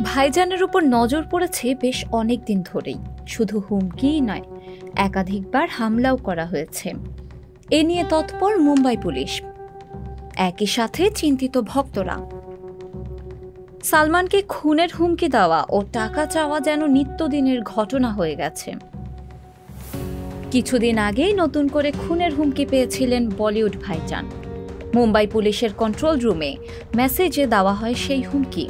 ভাইজানের উপর নজর পড়েছে বেশ অনেক দিন ধরেই। শুধু হুমকিই নয়, একাধিকবার হামলাও করা হয়েছে। এ নিয়ে তৎপর মুম্বাই পুলিশ। একই সাথে চিন্তিত ভক্তরা। সালমানকে খুনের হুমকি দেওয়া ও টাকা চাওয়া যেন নিত্যদিনের ঘটনা হয়ে গেছে। কিছুদিন আগেই নতুন করে খুনের হুমকি পেয়েছিলেন বলিউড ভাইজান। মুম্বাই পুলিশের কন্ট্রোল রুমে মেসেজে দেওয়া হয় সেই হুমকি।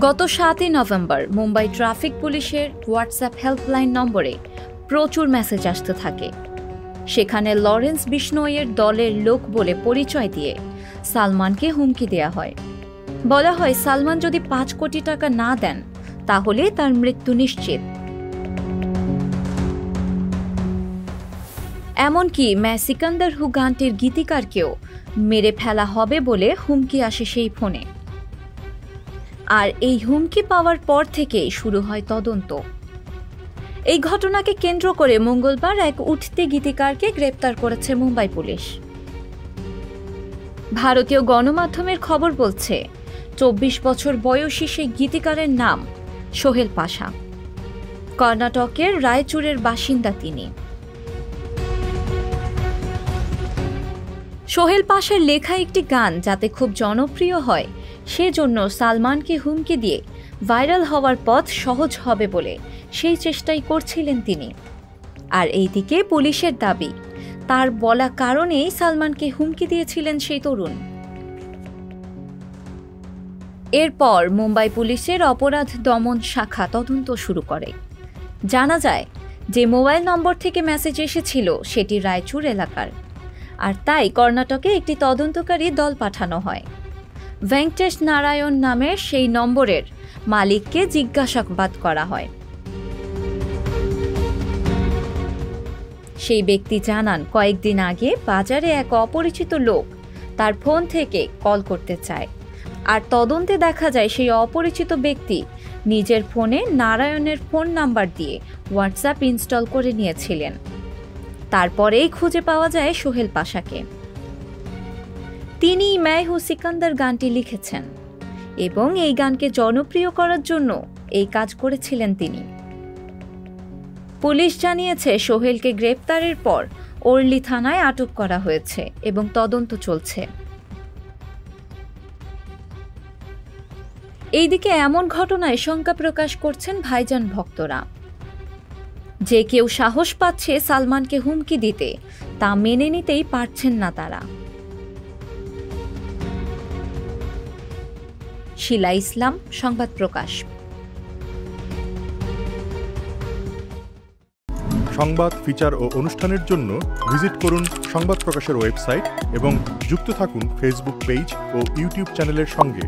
গত 7 নভেম্বর মুম্বাই ট্রাফিক পুলিশের হোয়াটসঅ্যাপ হেল্পলাইন নম্বরে প্রচুর মেসেজ আসতে থাকে। সেখানে লরেন্স বিষ্ণোইয়ের দলের লোক বলে পরিচয় দিয়ে সালমানকে হুমকি দেয়া হয়। বলা হয় সালমান যদি 5 কোটি টাকা না দেন তাহলে তার মৃত্যু নিশ্চিত। এমনকি মে সিকান্দার হু গানটির গীতিকারকেও মেরে ফেলা হবে বলে হুমকি আসে সেই ফোনে। আর এই হুমকি পাওয়ার পর থেকেই শুরু হয় তদন্ত। এই ঘটনাকে কেন্দ্র করে মঙ্গলবার এক উঠতি গীতিকারকে গ্রেপ্তার করেছে মুম্বাই পুলিশ। ভারতীয় গণমাধ্যমের খবর বলছে 24 বছর বয়সী সেই গীতিকারের নাম সোহেল পাশা। কর্ণাটকের রায়চুরের বাসিন্দা তিনি। সোহেল পাশার লেখা একটি গান যাতে খুব জনপ্রিয় হয় সেজন্য সালমানকে হুমকি দিয়ে ভাইরাল হওয়ার পথ সহজ হবে বলে সেই চেষ্টাই করছিলেন তিনি। আর এইদিকে পুলিশের দাবি তার বলা কারণেই সালমানকে হুমকি দিয়েছিলেন সেই তরুণ। এরপর মুম্বাই পুলিশের অপরাধ দমন শাখা তদন্ত শুরু করে। জানা যায় যে মোবাইল নম্বর থেকে মেসেজ এসেছিল সেটি রায়চুর এলাকার, আর তাই কর্ণাটকে একটি তদন্তকারী দল পাঠানো হয়। ভেঙ্কটেশ নারায়ণ নামের সেই নম্বরের মালিককে জিজ্ঞাসাবাদ করা হয়। সেই ব্যক্তি জানান কয়েকদিন আগে বাজারে এক অপরিচিত লোক তার ফোন থেকে কল করতে চায়। আর তদন্তে দেখা যায় সেই অপরিচিত ব্যক্তি নিজের ফোনে নারায়ণের ফোন নাম্বার দিয়ে হোয়াটসঅ্যাপ ইনস্টল করে নিয়েছিলেন। তারপরেই খুঁজে পাওয়া যায় সোহেল পাশাকে। তিনি मैं हूं सिकंदर গানটি লিখেছেন এবং এই গানকে জনপ্রিয় করার জন্য এই কাজ করেছিলেন তিনি। পুলিশ জানিয়েছে সোহেলকে গ্রেপ্তারের পর ওরলি থানায় আটক করা হয়েছে এবং তদন্ত চলছে। এইদিকে এমন ঘটনায় শঙ্কা প্রকাশ করছেন ভাইজান ভক্তরা। যে কেউ সাহস পাচ্ছে সালমানকে হুমকি দিতে তা মেনে নিতেই পারছেন না তারা। শিলা ইসলাম, সংবাদ প্রকাশ। সংবাদ, ফিচার ও অনুষ্ঠানের জন্য ভিজিট করুন সংবাদ প্রকাশের ওয়েবসাইট এবং যুক্ত থাকুন ফেসবুক পেজ ও ইউটিউব চ্যানেলের সঙ্গে।